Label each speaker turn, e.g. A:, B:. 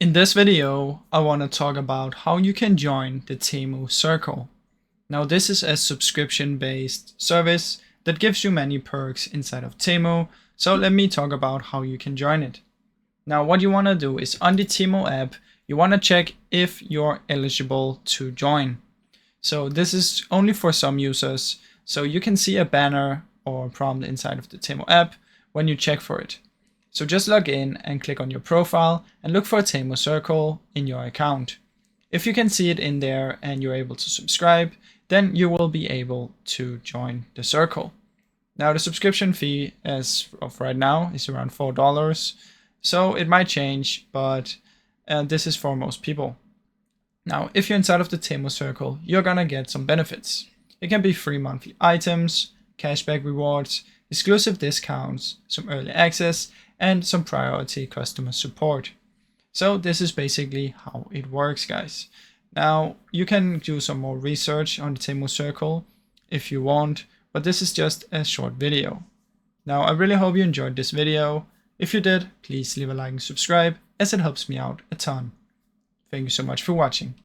A: In this video, I want to talk about how you can join the Temu circle. Now, this is a subscription-based service that gives you many perks inside of Temu, so let me talk about how you can join it. Now, what you want to do is on the Temu app, you want to check if you're eligible to join. So this is only for some users, so you can see a banner or prompt inside of the Temu app when you check for it. So just log in and click on your profile and look for a Temu circle in your account. If you can see it in there and you're able to subscribe, then you will be able to join the circle. Now the subscription fee as of right now is around $4, so it might change, but this is for most people. Now, if you're inside of the Temu circle, you're gonna get some benefits. It can be free monthly items, cashback rewards, exclusive discounts, some early access, and some priority customer support. So this is basically how it works, guys. Now, you can do some more research on the Temu circle if you want, but this is just a short video. Now, I really hope you enjoyed this video. If you did, please leave a like and subscribe, as it helps me out a ton. Thank you so much for watching.